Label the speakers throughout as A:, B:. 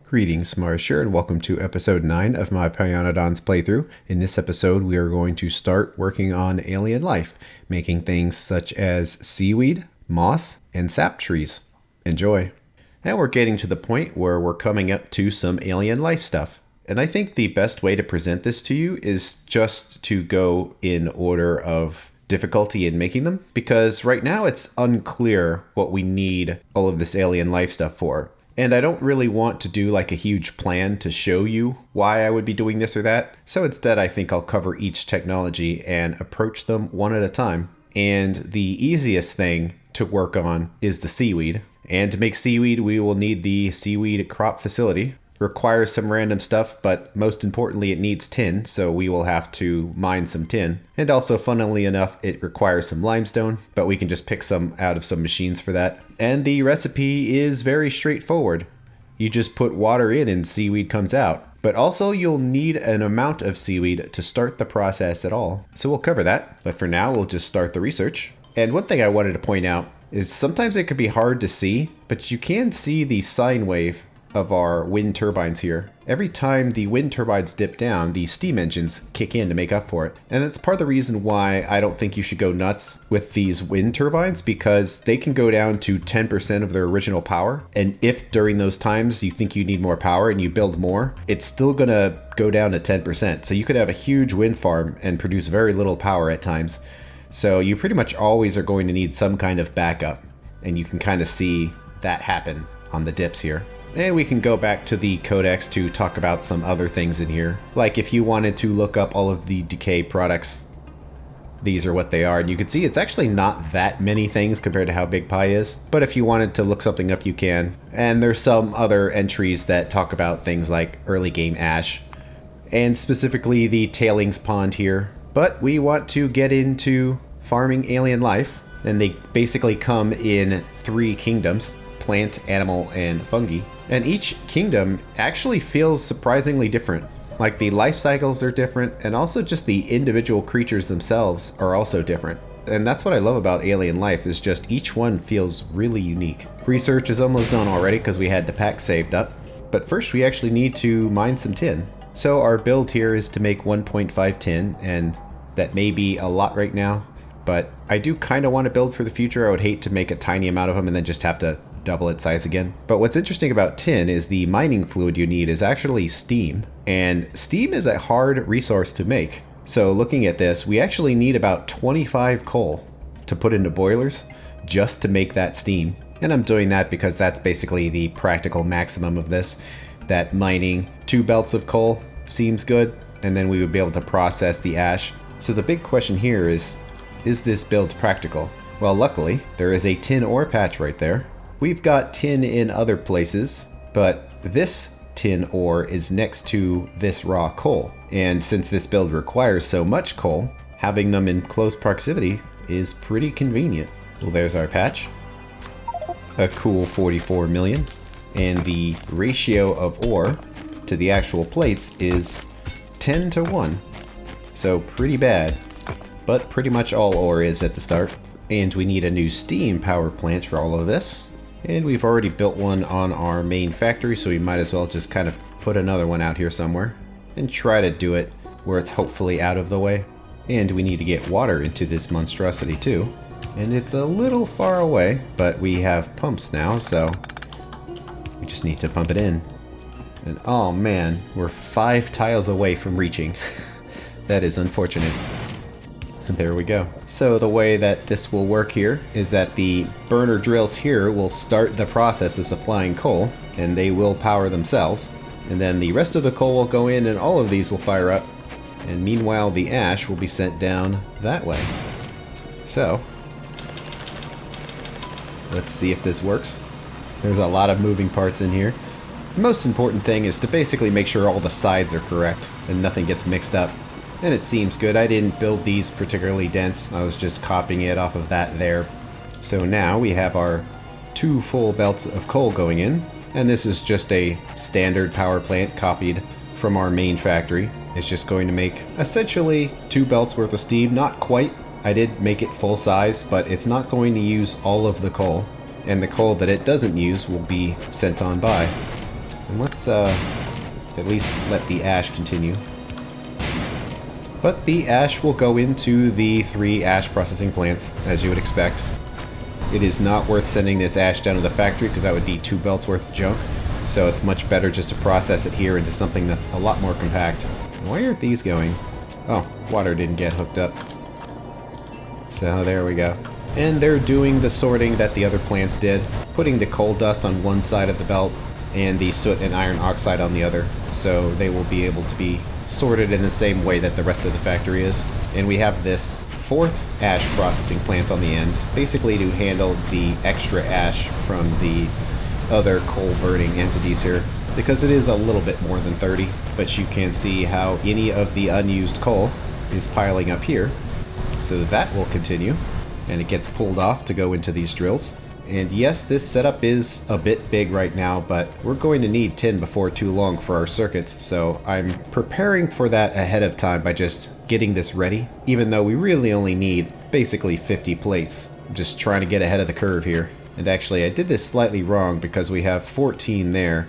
A: Greetings, Marsh here, and welcome to episode 9 of my Pyanodon's playthrough. In this episode, we are going to start working on alien life, making things such as seaweed, moss, and sap trees. Enjoy! Now we're getting to the point where we're coming up to some alien life stuff. And I think the best way to present this to you is just to go in order of difficulty in making them, because right now it's unclear what we need all of this alien life stuff for. And I don't really want to do like a huge plan to show you why I would be doing this or that. So instead, I think I'll cover each technology and approach them one at a time. And the easiest thing to work on is the seaweed. And to make seaweed, we will need the seaweed crop facility. Requires some random stuff, but most importantly, it needs tin, so we will have to mine some tin. And also, funnily enough, it requires some limestone, but we can just pick some out of some machines for that. And the recipe is very straightforward. You just put water in and seaweed comes out. But also, you'll need an amount of seaweed to start the process at all. So we'll cover that, but for now, we'll just start the research. And one thing I wanted to point out is sometimes it could be hard to see, but you can see the sine wave of our wind turbines here. Every time the wind turbines dip down, the steam engines kick in to make up for it. And that's part of the reason why I don't think you should go nuts with these wind turbines, because they can go down to 10% of their original power. And if during those times you think you need more power and you build more, it's still gonna go down to 10%. So you could have a huge wind farm and produce very little power at times. So you pretty much always are going to need some kind of backup. And you can kind of see that happen on the dips here. And we can go back to the codex to talk about some other things in here. Like if you wanted to look up all of the decay products, these are what they are. And you can see it's actually not that many things compared to how big Pi is. But if you wanted to look something up, you can. And there's some other entries that talk about things like early game ash, and specifically the tailings pond here. But we want to get into farming alien life. And they basically come in 3 kingdoms: plant, animal, and fungi. And each kingdom actually feels surprisingly different. Like the life cycles are different, and also just the individual creatures themselves are also different. And that's what I love about alien life, is just each one feels really unique. Research is almost done already because we had the pack saved up. But first we actually need to mine some tin. So our build here is to make 1.5 tin, and that may be a lot right now, but I do kind of want to build for the future. I would hate to make a tiny amount of them and then just have to double its size again. But what's interesting about tin is the mining fluid you need is actually steam. And steam is a hard resource to make. So looking at this, we actually need about 25 coal to put into boilers just to make that steam. And I'm doing that because that's basically the practical maximum of this. That mining 2 belts of coal seems good, and then we would be able to process the ash. So the big question here is this build practical? Well, luckily, there is a tin ore patch right there. We've got tin in other places, but this tin ore is next to this raw coal. And since this build requires so much coal, having them in close proximity is pretty convenient. Well, there's our patch. A cool 44 million. And the ratio of ore to the actual plates is 10 to 1. So pretty bad, but pretty much all ore is at the start. And we need a new steam power plant for all of this. And we've already built one on our main factory, so we might as well just kind of put another one out here somewhere and try to do it where it's hopefully out of the way. And we need to get water into this monstrosity too. And it's a little far away, but we have pumps now, so we just need to pump it in. And oh man, we're 5 tiles away from reaching. That is unfortunate. There we go. So the way that this will work here is that the burner drills here will start the process of supplying coal, and they will power themselves. And then the rest of the coal will go in and all of these will fire up. And meanwhile, the ash will be sent down that way. So, let's see if this works. There's a lot of moving parts in here. The most important thing is to basically make sure all the sides are correct and nothing gets mixed up. And it seems good. I didn't build these particularly dense. I was just copying it off of that there. So now we have our 2 full belts of coal going in. And this is just a standard power plant copied from our main factory. It's just going to make essentially 2 belts worth of steam. Not quite. I did make it full size, but it's not going to use all of the coal. And the coal that it doesn't use will be sent on by. And let's at least let the ash continue. But the ash will go into the 3 ash processing plants, as you would expect. It is not worth sending this ash down to the factory because that would be 2 belts worth of junk. So it's much better just to process it here into something that's a lot more compact. Why aren't these going? Oh, water didn't get hooked up. So there we go. And they're doing the sorting that the other plants did, putting the coal dust on one side of the belt and the soot and iron oxide on the other. So they will be able to be sorted in the same way that the rest of the factory is. And we have this 4th ash processing plant on the end, basically to handle the extra ash from the other coal burning entities here, because it is a little bit more than 30, but you can see how any of the unused coal is piling up here. So that will continue, and it gets pulled off to go into these drills. And yes, this setup is a bit big right now, but we're going to need tin before too long for our circuits, so I'm preparing for that ahead of time by just getting this ready, even though we really only need basically 50 plates. I'm just trying to get ahead of the curve here. And actually, I did this slightly wrong because we have 14 there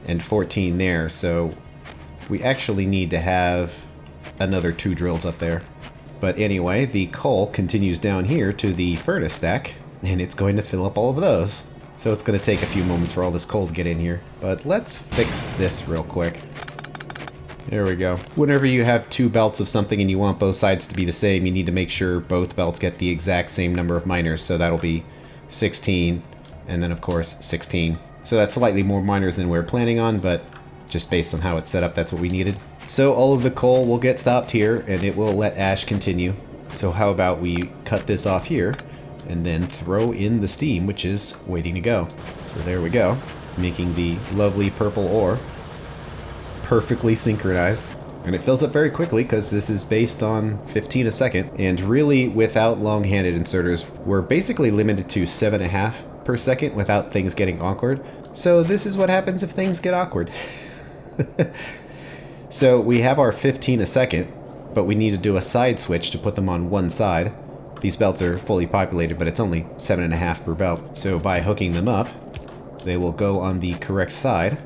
A: and 14 there, so we actually need to have another 2 drills up there. But anyway, the coal continues down here to the furnace stack, and it's going to fill up all of those. So it's going to take a few moments for all this coal to get in here. But let's fix this real quick. There we go. Whenever you have 2 belts of something and you want both sides to be the same, you need to make sure both belts get the exact same number of miners. So that'll be 16, and then of course 16. So that's slightly more miners than we were planning on, but just based on how it's set up, that's what we needed. So all of the coal will get stopped here, and it will let ash continue. So how about we cut this off here, and then throw in the steam, which is waiting to go. So there we go, making the lovely purple ore. Perfectly synchronized. And it fills up very quickly because this is based on 15 a second. And really, without long-handed inserters, we're basically limited to 7.5 per second without things getting awkward. So this is what happens if things get awkward. So we have our 15 a second, but we need to do a side switch to put them on one side. These belts are fully populated, but it's only 7.5 per belt. So by hooking them up, they will go on the correct side,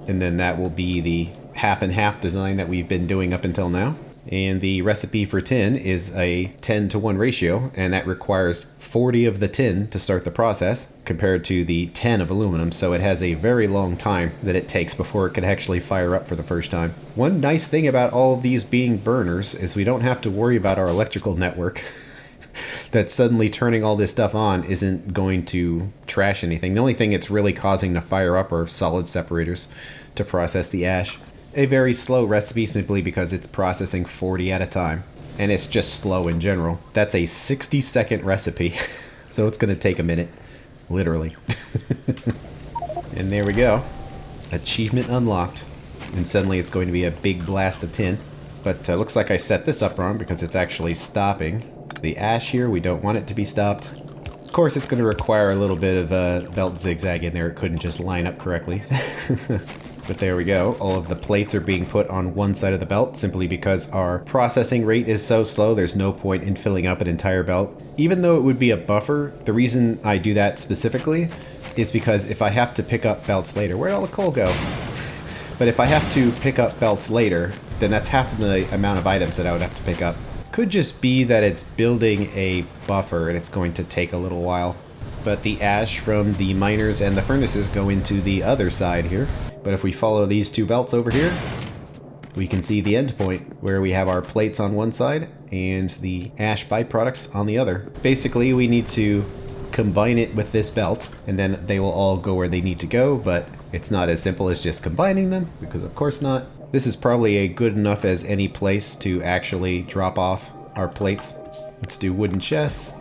A: and then that will be the half and half design that we've been doing up until now. And the recipe for tin is a 10-to-1 ratio, and that requires 40 of the tin to start the process compared to the 10 of aluminum, so it has a very long time that it takes before it could actually fire up for the first time. One nice thing about all of these being burners is we don't have to worry about our electrical network. That suddenly turning all this stuff on isn't going to trash anything. The only thing it's really causing to fire up are solid separators to process the ash. A very slow recipe simply because it's processing 40 at a time. And it's just slow in general. That's a 60-second recipe. So it's going to take a minute. Literally. And there we go. Achievement unlocked. And suddenly it's going to be a big blast of tin. But looks like I set this up wrong because it's actually stopping the ash here. We don't want it to be stopped. Of course, it's going to require a little bit of a belt zigzag in there. It couldn't just line up correctly. But there we go. All of the plates are being put on one side of the belt simply because our processing rate is so slow. There's no point in filling up an entire belt. Even though it would be a buffer, the reason I do that specifically is because if I have to pick up belts later, where'd all the coal go? But if I have to pick up belts later, then that's half the amount of items that I would have to pick up. Could just be that it's building a buffer and it's going to take a little while. But the ash from the miners and the furnaces go into the other side here. But if we follow these 2 belts over here, we can see the end point where we have our plates on one side and the ash byproducts on the other. Basically, we need to combine it with this belt and then they will all go where they need to go, but it's not as simple as just combining them, because of course not. This is probably a good enough as any place to actually drop off our plates. Let's do wooden chests.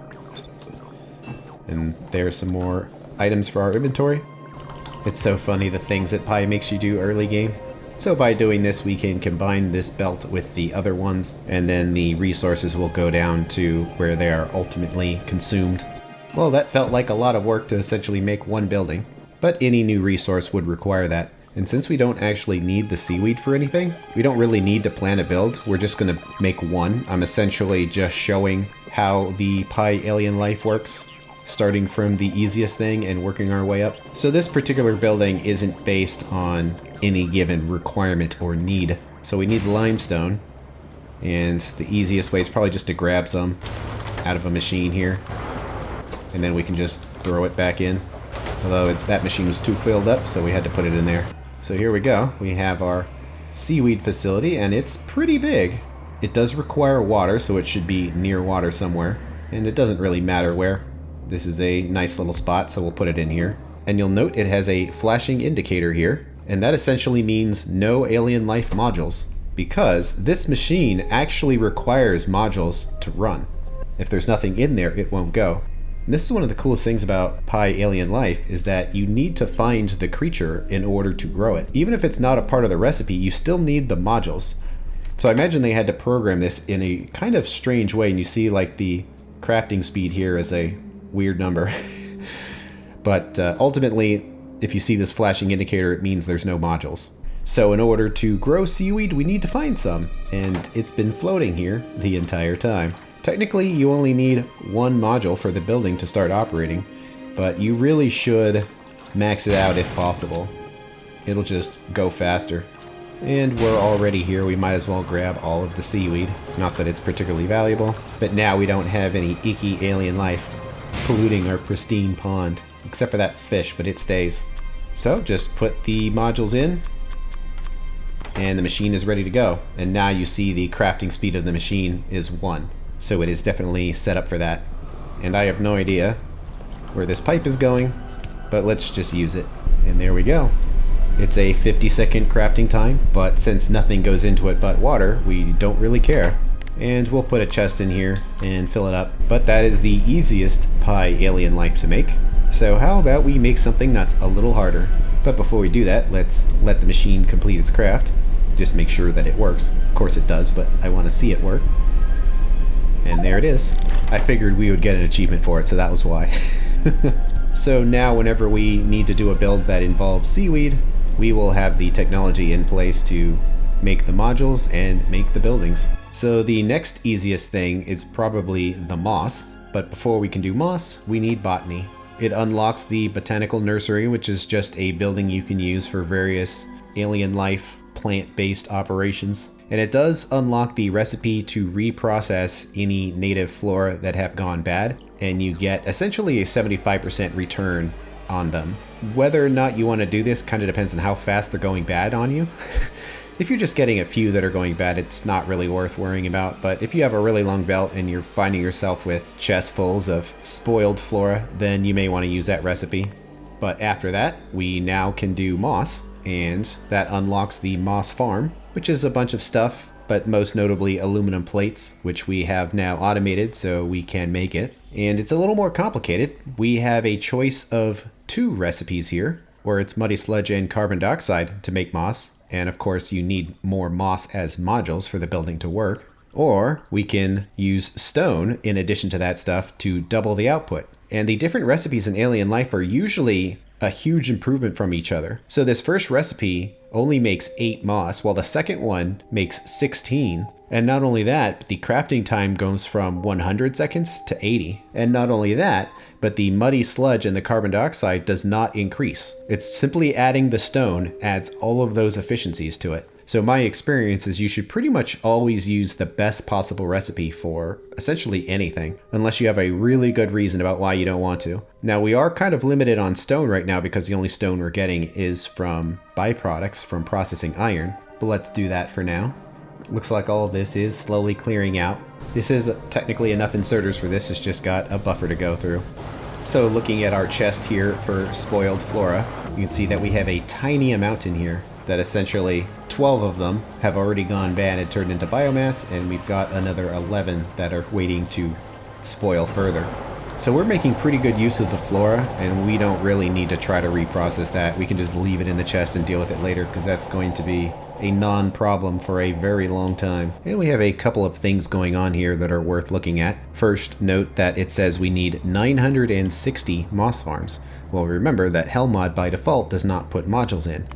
A: And there's some more items for our inventory. It's so funny the things that Pi makes you do early game. So by doing this, we can combine this belt with the other ones, and then the resources will go down to where they are ultimately consumed. Well, that felt like a lot of work to essentially make one building, but any new resource would require that. And since we don't actually need the seaweed for anything, we don't really need to plan a build. We're just going to make one. I'm essentially just showing how the Pi alien life works. starting from the easiest thing and working our way up. So this particular building isn't based on any given requirement or need. So we need limestone, and the easiest way is probably just to grab some out of a machine here, and then we can just throw it back in. Although that machine was too filled up, so we had to put it in there. So here we go. We have our seaweed facility, and it's pretty big. It does require water, so it should be near water somewhere. And it doesn't really matter where. This is a nice little spot, so we'll put it in here. And you'll note it has a flashing indicator here, and that essentially means no alien life modules, because this machine actually requires modules to run. If there's nothing in there, it won't go. And this is one of the coolest things about Alien Life, is that you need to find the creature in order to grow it. Even if it's not a part of the recipe, you still need the modules. So I imagine they had to program this in a kind of strange way, and you see like the crafting speed here is a weird number. But ultimately, if you see this flashing indicator, it means there's no modules. So in order to grow seaweed, we need to find some, and it's been floating here the entire time. Technically, you only need one module for the building to start operating, but you really should max it out if possible. It'll just go faster. And we're already here, we might as well grab all of the seaweed. Not that it's particularly valuable, but now we don't have any icky alien life polluting our pristine pond, except for that fish, but it stays. So just put the modules in, and the machine is ready to go. And now you see the crafting speed of the machine is 1. So it is definitely set up for that. And I have no idea where this pipe is going, but let's just use it. And there we go. It's a 50-second crafting time, but since nothing goes into it but water, we don't really care. And we'll put a chest in here and fill it up. But that is the easiest alien life to make. So how about we make something that's a little harder? But before we do that, let's let the machine complete its craft. Just make sure that it works. Of course it does, but I want to see it work. And there it is. I figured we would get an achievement for it, so that was why. So now whenever we need to do a build that involves seaweed, we will have the technology in place to make the modules and make the buildings. So the next easiest thing is probably the moss, but before we can do moss, we need botany. It unlocks the botanical nursery, which is just a building you can use for various alien life plant-based operations. And it does unlock the recipe to reprocess any native flora that have gone bad, and you get essentially a 75% return on them. Whether or not you want to do this kind of depends on how fast they're going bad on you. If you're just getting a few that are going bad, it's not really worth worrying about. But if you have a really long belt and you're finding yourself with chestfuls of spoiled flora, then you may want to use that recipe. But after that, we now can do moss, and that unlocks the moss farm, which is a bunch of stuff, but most notably aluminum plates, which we have now automated so we can make it. And it's a little more complicated. We have a choice of 2 recipes here, where it's muddy sludge and carbon dioxide to make moss. And of course you need more moss as modules for the building to work. Or we can use stone in addition to that stuff to double the output. And the different recipes in alien life are usually a huge improvement from each other. So this first recipe only makes 8 moss, while the second one makes 16. And not only that, but the crafting time goes from 100 seconds to 80. And not only that, but the muddy sludge and the carbon dioxide does not increase. It's simply adding the stone adds all of those efficiencies to it. So my experience is you should pretty much always use the best possible recipe for essentially anything, unless you have a really good reason about why you don't want to. Now we are kind of limited on stone right now because the only stone we're getting is from byproducts from processing iron, but let's do that for now. Looks like all of this is slowly clearing out. This is technically enough inserters for this, it's just got a buffer to go through. So looking at our chest here for spoiled flora, you can see that we have a tiny amount in here that essentially 12 of them have already gone bad and turned into biomass, and we've got another 11 that are waiting to spoil further. So we're making pretty good use of the flora, and we don't really need to try to reprocess that. We can just leave it in the chest and deal with it later, because that's going to be a non-problem for a very long time. And we have a couple of things going on here that are worth looking at. First, note that it says we need 960 moss farms. Well, remember that Hellmod by default does not put modules in.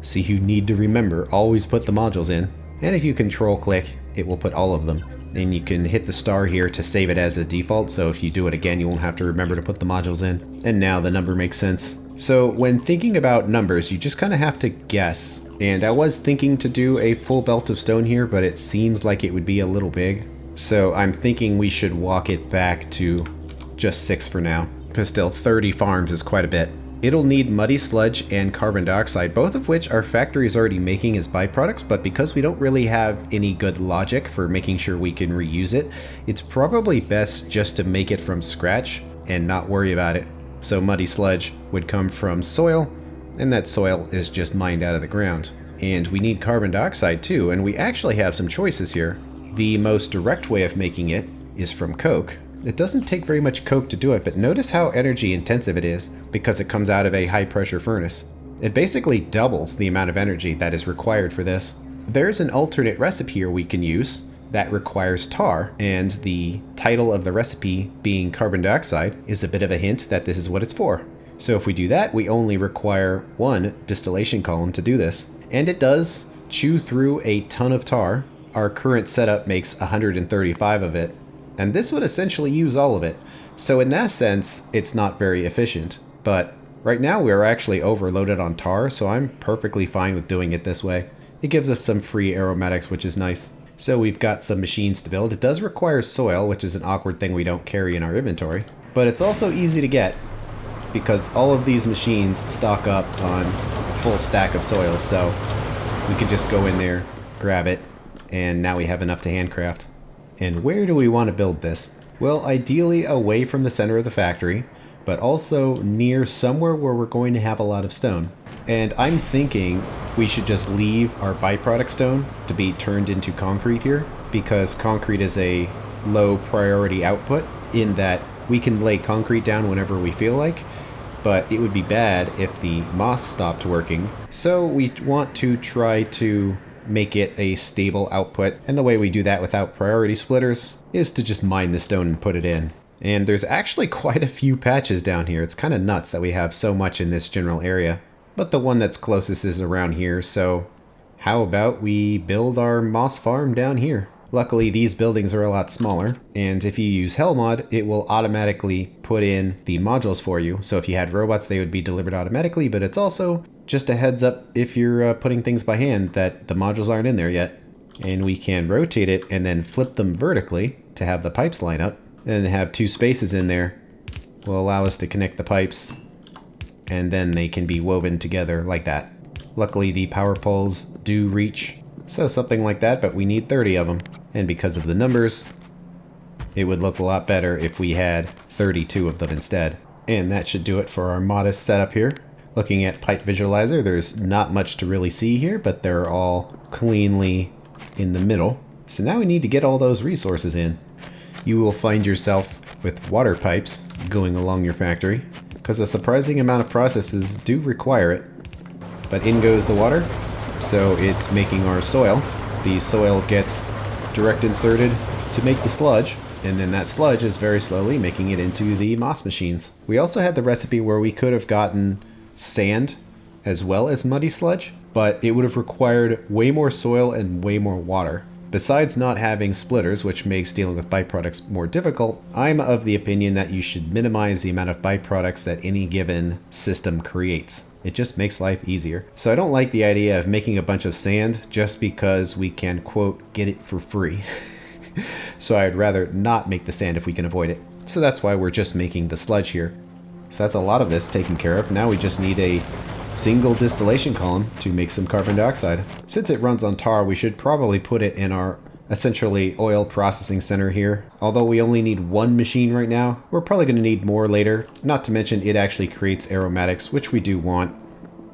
A: So you need to remember, always put the modules in. And if you control click, it will put all of them. And you can hit the star here to save it as a default, so if you do it again, you won't have to remember to put the modules in. And now the number makes sense. So when thinking about numbers, you just kind of have to guess. And I was thinking to do a full belt of stone here, but it seems like it would be a little big. So I'm thinking we should walk it back to just 6 for now, because still 30 farms is quite a bit. It'll need muddy sludge and carbon dioxide, both of which our factory is already making as byproducts, but because we don't really have any good logic for making sure we can reuse it, it's probably best just to make it from scratch and not worry about it. So muddy sludge would come from soil, and that soil is just mined out of the ground. And we need carbon dioxide too, and we actually have some choices here. The most direct way of making it is from coke. It doesn't take very much coke to do it, but notice how energy intensive it is because it comes out of a high pressure furnace. It basically doubles the amount of energy that is required for this. There's an alternate recipe here we can use that requires tar, and the title of the recipe being carbon dioxide is a bit of a hint that this is what it's for. So if we do that, we only require 1 distillation column to do this. And it does chew through a ton of tar. Our current setup makes 135 of it. And this would essentially use all of it. So in that sense, it's not very efficient. But right now we're actually overloaded on tar, so I'm perfectly fine with doing it this way. It gives us some free aromatics, which is nice. So we've got some machines to build. It does require soil, which is an awkward thing we don't carry in our inventory. But it's also easy to get because all of these machines stock up on a full stack of soil. So we can just go in there, grab it, and now we have enough to handcraft. And where do we want to build this? Well, ideally away from the center of the factory, but also near somewhere where we're going to have a lot of stone. And I'm thinking we should just leave our byproduct stone to be turned into concrete here, because concrete is a low priority output in that we can lay concrete down whenever we feel like, but it would be bad if the moss stopped working. So we want to try to make it a stable output, and the way we do that without priority splitters is to just mine the stone and put it in. And there's actually quite a few patches down here. It's kind of nuts that we have so much in this general area, but the one that's closest is around here, so how about we build our moss farm down here? Luckily, these buildings are a lot smaller, and if you use Hellmod, it will automatically put in the modules for you. So if you had robots, they would be delivered automatically, but it's also just a heads up if you're putting things by hand that the modules aren't in there yet. And we can rotate it and then flip them vertically to have the pipes line up, and have 2 spaces in there will allow us to connect the pipes, and then they can be woven together like that. Luckily, the power poles do reach, so something like that, but we need 30 of them. And because of the numbers, it would look a lot better if we had 32 of them instead. And that should do it for our modest setup here. Looking at pipe visualizer, there's not much to really see here, but they're all cleanly in the middle. So now we need to get all those resources in. You will find yourself with water pipes going along your factory, because a surprising amount of processes do require it. But in goes the water, so it's making our soil. The soil gets direct inserted to make the sludge, and then that sludge is very slowly making it into the moss machines. We also had the recipe where we could have gotten sand as well as muddy sludge, but it would have required way more soil and way more water. Besides not having splitters, which makes dealing with byproducts more difficult, I'm of the opinion that you should minimize the amount of byproducts that any given system creates. It just makes life easier. So I don't like the idea of making a bunch of sand just because we can, quote, get it for free. So I'd rather not make the sand if we can avoid it. So that's why we're just making the sludge here. So that's a lot of this taken care of. Now we just need a single distillation column to make some carbon dioxide. Since it runs on tar, we should probably put it in our essentially oil processing center here. Although we only need 1 machine right now, we're probably going to need more later. Not to mention it actually creates aromatics, which we do want.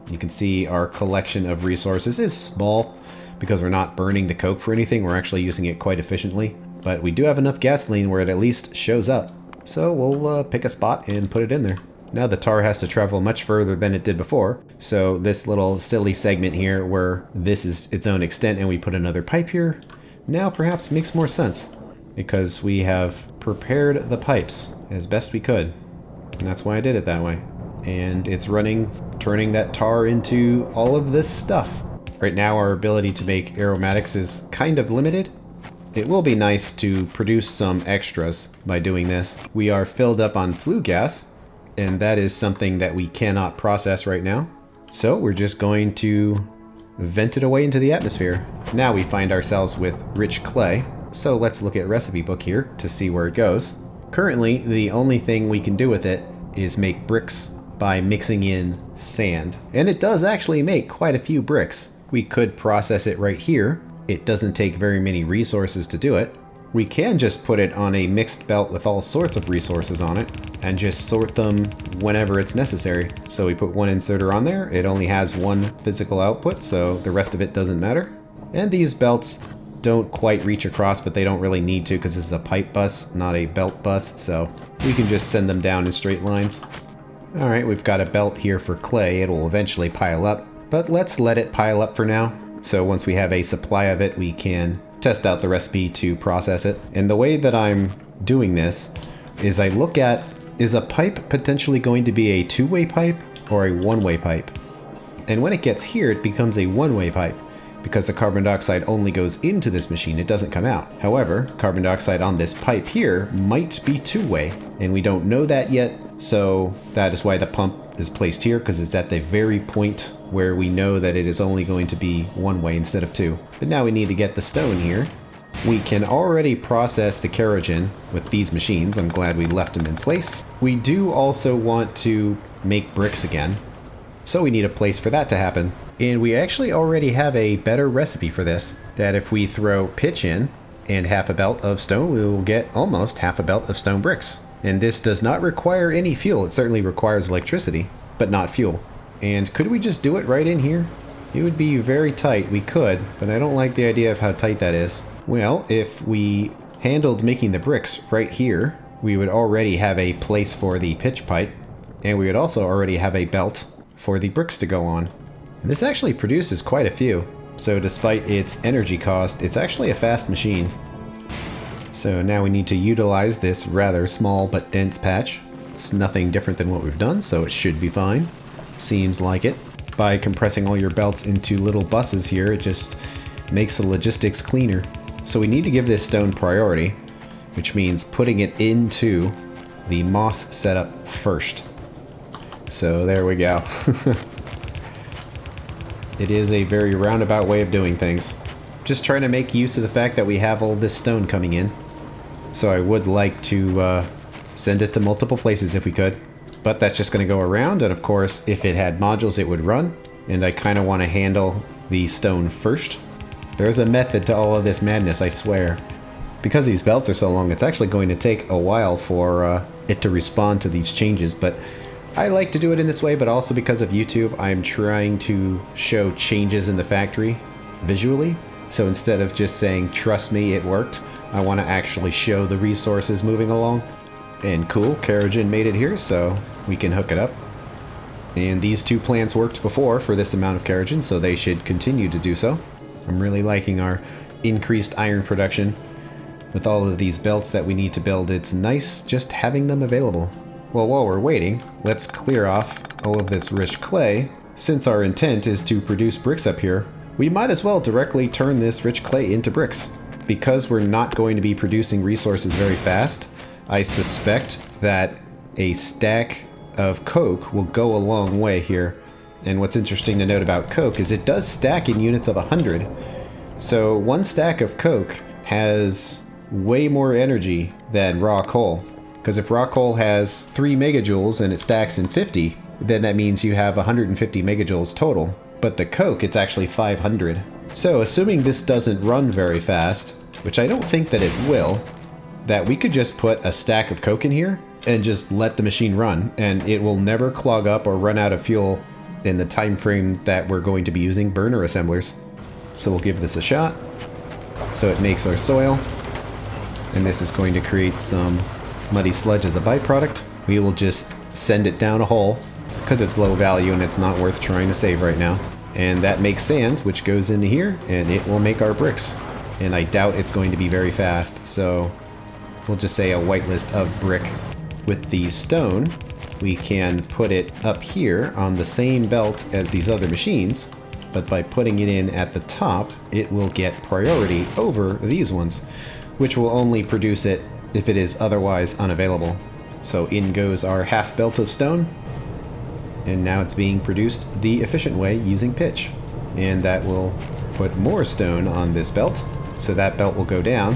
A: You can see our collection of resources is small because we're not burning the coke for anything. We're actually using it quite efficiently. But we do have enough gasoline where it at least shows up. So we'll pick a spot and put it in there. Now the tar has to travel much further than it did before. So this little silly segment here where this is its own extent and we put another pipe here, now perhaps makes more sense because we have prepared the pipes as best we could. And that's why I did it that way. And it's running, turning that tar into all of this stuff. Right now our ability to make aromatics is kind of limited. It will be nice to produce some extras by doing this. We are filled up on flue gas, and that is something that we cannot process right now. So we're just going to vent it away into the atmosphere. Now we find ourselves with rich clay. So let's look at recipe book here to see where it goes. Currently, the only thing we can do with it is make bricks by mixing in sand. And it does actually make quite a few bricks. We could process it right here. It doesn't take very many resources to do it. We can just put it on a mixed belt with all sorts of resources on it and just sort them whenever it's necessary. So we put one inserter on there. It only has one physical output, so the rest of it doesn't matter. And these belts don't quite reach across, but they don't really need to because this is a pipe bus, not a belt bus, so we can just send them down in straight lines. All right, we've got a belt here for clay. It will eventually pile up, but let's let it pile up for now. So once we have a supply of it, we can test out the recipe to process it. And the way that I'm doing this is I look at, is a pipe potentially going to be a two-way pipe or a one-way pipe? And when it gets here, it becomes a one-way pipe because the carbon dioxide only goes into this machine, it doesn't come out. However, carbon dioxide on this pipe here might be two-way, and we don't know that yet. So that is why the pump is placed here, because it's at the very point where we know that it is only going to be one way instead of two. But now we need to get the stone here. We can already process the kerogen with these machines. I'm glad we left them in place. We do also want to make bricks again, so we need a place for that to happen. And we actually already have a better recipe for this, that if we throw pitch in and half a belt of stone, we will get almost half a belt of stone bricks. And this does not require any fuel. It certainly requires electricity, but not fuel. And could we just do it right in here? It would be very tight. We could, but I don't like the idea of how tight that is. Well, if we handled making the bricks right here, we would already have a place for the pitch pipe, and we would also already have a belt for the bricks to go on. And this actually produces quite a few. So despite its energy cost, it's actually a fast machine. So now we need to utilize this rather small but dense patch. It's nothing different than what we've done, so it should be fine. Seems like it. By compressing all your belts into little buses here, it just makes the logistics cleaner. So we need to give this stone priority, which means putting it into the moss setup first. So there we go. It is a very roundabout way of doing things. Just trying to make use of the fact that we have all this stone coming in. So I would like to send it to multiple places if we could. But that's just going to go around, and of course, if it had modules, it would run. And I kind of want to handle the stone first. There's a method to all of this madness, I swear. Because these belts are so long, it's actually going to take a while for it to respond to these changes, but I like to do it in this way, but also because of YouTube, I'm trying to show changes in the factory visually. So instead of just saying, trust me, it worked, I want to actually show the resources moving along. And cool, kerogen made it here, so we can hook it up. And these two plants worked before for this amount of kerogen, so they should continue to do so. I'm really liking our increased iron production. With all of these belts that we need to build, it's nice just having them available. Well, while we're waiting, let's clear off all of this rich clay. Since our intent is to produce bricks up here, we might as well directly turn this rich clay into bricks. Because we're not going to be producing resources very fast, I suspect that a stack of coke will go a long way here. And what's interesting to note about coke is it does stack in units of 100. So one stack of coke has way more energy than raw coal. Because if raw coal has 3 megajoules and it stacks in 50, then that means you have 150 megajoules total. But the coke, it's actually 500. So assuming this doesn't run very fast, which I don't think that it will, that we could just put a stack of coke in here and just let the machine run, and it will never clog up or run out of fuel in the time frame that we're going to be using burner assemblers. So we'll give this a shot. So it makes our soil, and this is going to create some muddy sludge as a byproduct. We will just send it down a hole because it's low value and it's not worth trying to save right now. And that makes sand, which goes into here, and it will make our bricks. And I doubt it's going to be very fast, so we'll just say a whitelist of brick. With the stone, we can put it up here on the same belt as these other machines, but by putting it in at the top, it will get priority over these ones, which will only produce it if it is otherwise unavailable. So in goes our half belt of stone, and now it's being produced the efficient way using pitch. And that will put more stone on this belt, so that belt will go down.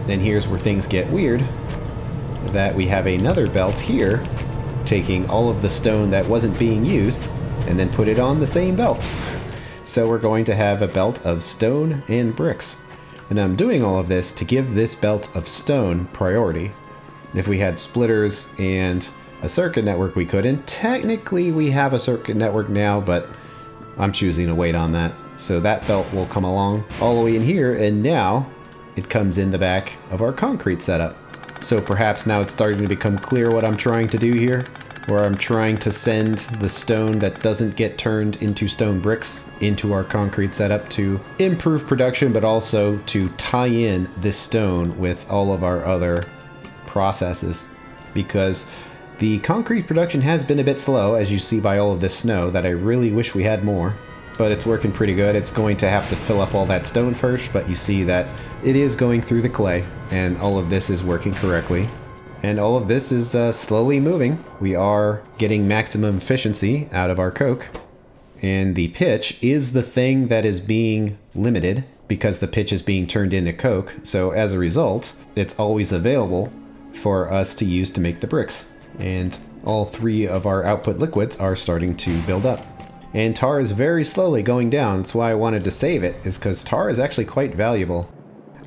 A: And here's where things get weird, that we have another belt here, taking all of the stone that wasn't being used, and then put it on the same belt. So we're going to have a belt of stone and bricks. And I'm doing all of this to give this belt of stone priority. If we had splitters and a circuit network, we couldn't. Technically, we have a circuit network now, but I'm choosing to wait on that. So that belt will come along all the way in here, and now it comes in the back of our concrete setup. So perhaps now it's starting to become clear what I'm trying to do here, where I'm trying to send the stone that doesn't get turned into stone bricks into our concrete setup to improve production, but also to tie in this stone with all of our other processes. Because the concrete production has been a bit slow, as you see by all of this snow, that I really wish we had more. But it's working pretty good. It's going to have to fill up all that stone first, but you see that it is going through the clay, and all of this is working correctly. And all of this is slowly moving. We are getting maximum efficiency out of our coke. And the pitch is the thing that is being limited because the pitch is being turned into coke. So as a result, it's always available for us to use to make the bricks. And all three of our output liquids are starting to build up. And tar is very slowly going down. That's why I wanted to save it, is because tar is actually quite valuable.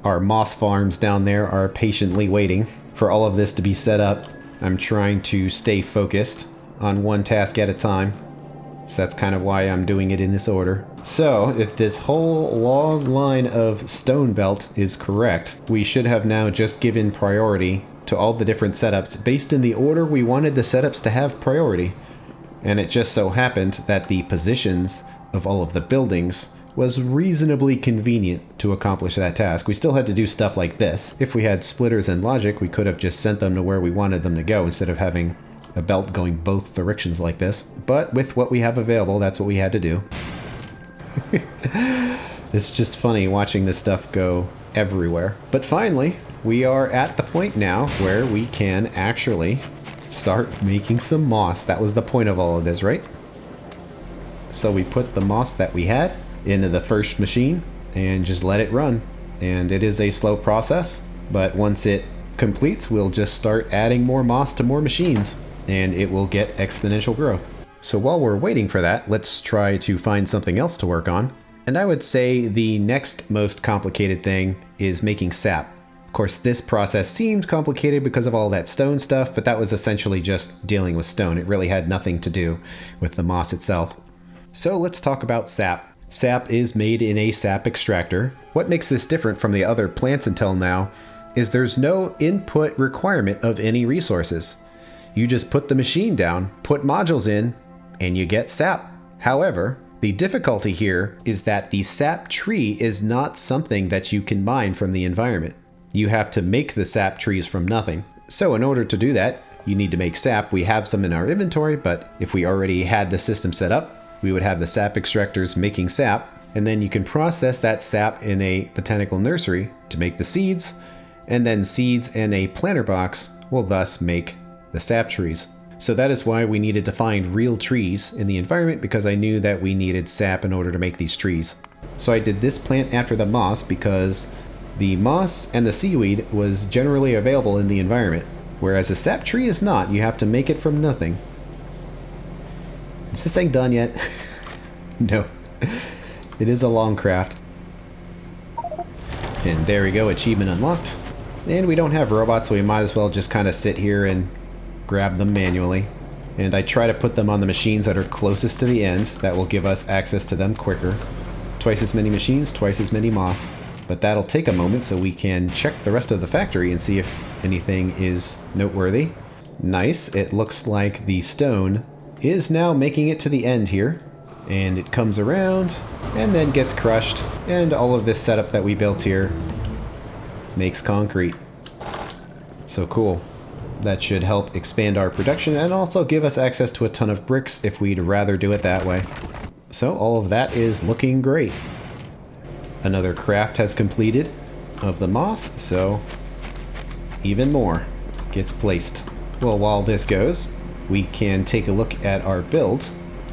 A: Our moss farms down there are patiently waiting for all of this to be set up. I'm trying to stay focused on one task at a time. So that's kind of why I'm doing it in this order. So if this whole long line of stone belt is correct, we should have now just given priority to all the different setups based in the order we wanted the setups to have priority. And it just so happened that the positions of all of the buildings was reasonably convenient to accomplish that task. We still had to do stuff like this. If we had splitters and logic, we could have just sent them to where we wanted them to go instead of having a belt going both directions like this. But with what we have available, that's what we had to do. It's just funny watching this stuff go everywhere. But finally, we are at the point now where we can actually start making some moss. That was the point of all of this, right? So we put the moss that we had into the first machine and just let it run. And it is a slow process, but once it completes, we'll just start adding more moss to more machines, and it will get exponential growth. So while we're waiting for that, let's try to find something else to work on. And I would say the next most complicated thing is making sap. Of course, this process seemed complicated because of all that stone stuff, but that was essentially just dealing with stone. It really had nothing to do with the moss itself. So let's talk about sap. Sap is made in a sap extractor. What makes this different from the other plants until now is there's no input requirement of any resources. You just put the machine down, put modules in, and you get sap. However, the difficulty here is that the sap tree is not something that you can mine from the environment. You have to make the sap trees from nothing. So in order to do that, you need to make sap. We have some in our inventory, but if we already had the system set up, we would have the sap extractors making sap, and then you can process that sap in a botanical nursery to make the seeds, and then seeds and a planter box will thus make the sap trees. So that is why we needed to find real trees in the environment, because I knew that we needed sap in order to make these trees. So I did this plant after the moss because the moss and the seaweed was generally available in the environment, whereas a sap tree is not. You have to make it from nothing. Is this thing done yet? No. It is a long craft. And there we go, achievement unlocked. And we don't have robots, so we might as well just kind of sit here and grab them manually. And I try to put them on the machines that are closest to the end. That will give us access to them quicker. Twice as many machines, twice as many moss. But that'll take a moment so we can check the rest of the factory and see if anything is noteworthy. Nice, it looks like the stone is now making it to the end here. And it comes around and then gets crushed. And all of this setup that we built here makes concrete. So cool. That should help expand our production and also give us access to a ton of bricks if we'd rather do it that way. So all of that is looking great. Another craft has completed of the moss, so even more gets placed. Well, while this goes, we can take a look at our build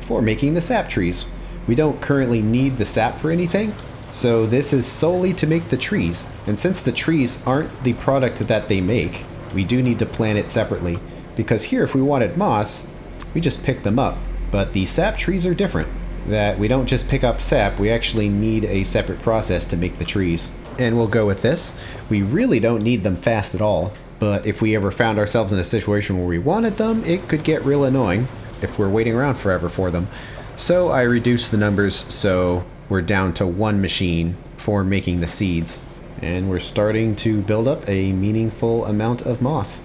A: for making the sap trees. We don't currently need the sap for anything, so this is solely to make the trees. And since the trees aren't the product that they make, we do need to plant it separately. Because here, if we wanted moss, we just pick them up. But the sap trees are different. That we don't just pick up sap, we actually need a separate process to make the trees. And we'll go with this. We really don't need them fast at all, but if we ever found ourselves in a situation where we wanted them, it could get real annoying if we're waiting around forever for them. So I reduced the numbers so we're down to one machine for making the seeds. And we're starting to build up a meaningful amount of moss.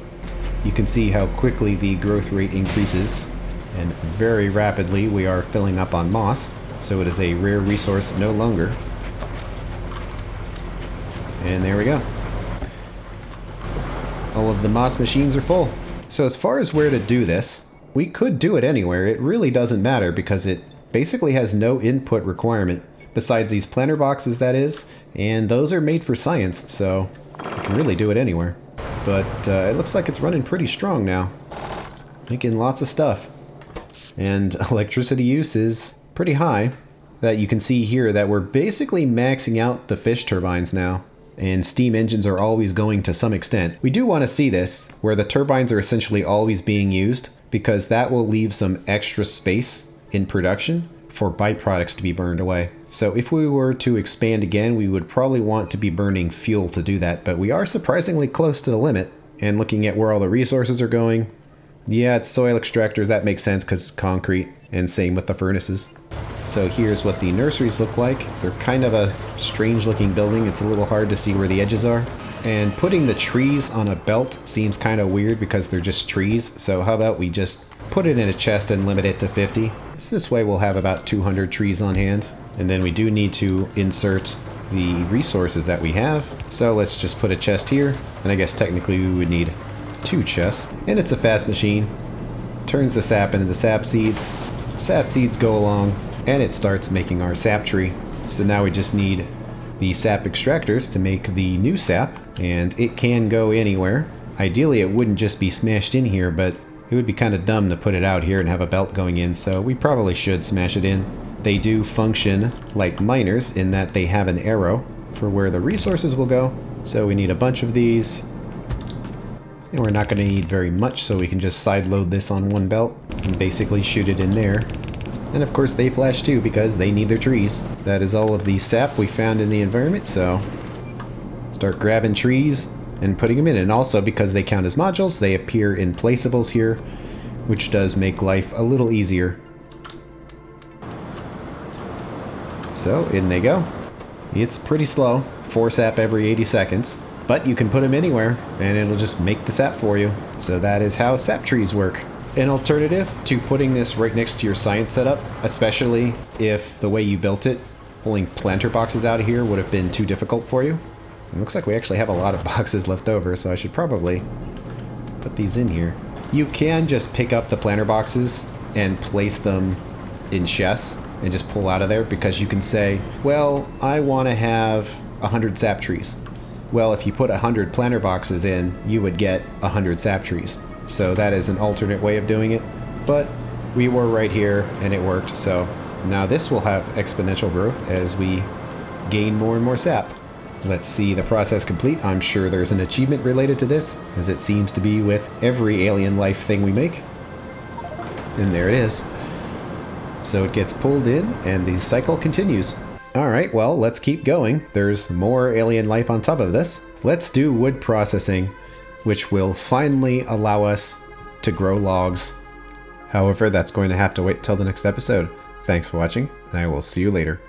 A: You can see how quickly the growth rate increases, and very rapidly we are filling up on moss, so it is a rare resource no longer. And there we go. All of the moss machines are full. So as far as where to do this, we could do it anywhere. It really doesn't matter because it basically has no input requirement, besides these planter boxes, that is, and those are made for science, so you can really do it anywhere. But it looks like it's running pretty strong now, making lots of stuff. And electricity use is pretty high. That you can see here that we're basically maxing out the fish turbines now. And steam engines are always going to some extent. We do want to see this, where the turbines are essentially always being used, because that will leave some extra space in production for byproducts to be burned away. So if we were to expand again, we would probably want to be burning fuel to do that, but we are surprisingly close to the limit. And looking at where all the resources are going, yeah, it's soil extractors, that makes sense because concrete, and same with the furnaces. So here's what the nurseries look like. They're kind of a strange looking building. It's a little hard to see where the edges are. And putting the trees on a belt seems kind of weird because they're just trees. So how about we just put it in a chest and limit it to 50. So this way we'll have about 200 trees on hand. And then we do need to insert the resources that we have. So let's just put a chest here. And I guess technically we would need 2 chests. And it's a fast machine. Turns the sap into the sap seeds. Sap seeds go along, and it starts making our sap tree. So now we just need the sap extractors to make the new sap, and it can go anywhere. Ideally it wouldn't just be smashed in here, but it would be kind of dumb to put it out here and have a belt going in, so we probably should smash it in. They do function like miners in that they have an arrow for where the resources will go. So we need a bunch of these. And we're not going to need very much, so we can just side load this on one belt and basically shoot it in there. And of course they flash too because they need their trees. That is all of the sap we found in the environment, so start grabbing trees and putting them in. And also because they count as modules, they appear in placeables here, which does make life a little easier. So in they go. It's pretty slow, 4 sap every 80 seconds. But you can put them anywhere, and it'll just make the sap for you. So that is how sap trees work. An alternative to putting this right next to your science setup, especially if the way you built it, pulling planter boxes out of here would have been too difficult for you. It looks like we actually have a lot of boxes left over, so I should probably put these in here. You can just pick up the planter boxes and place them in chests and just pull out of there, because you can say, well, I want to have 100 sap trees. Well, if you put 100 planter boxes in, you would get 100 sap trees. So that is an alternate way of doing it. But we were right here and it worked. So now this will have exponential growth as we gain more and more sap. Let's see the process complete. I'm sure there's an achievement related to this, as it seems to be with every alien life thing we make. And there it is. So it gets pulled in and the cycle continues. Alright, well, let's keep going. There's more alien life on top of this. Let's do wood processing, which will finally allow us to grow logs. However, that's going to have to wait till the next episode. Thanks for watching, and I will see you later.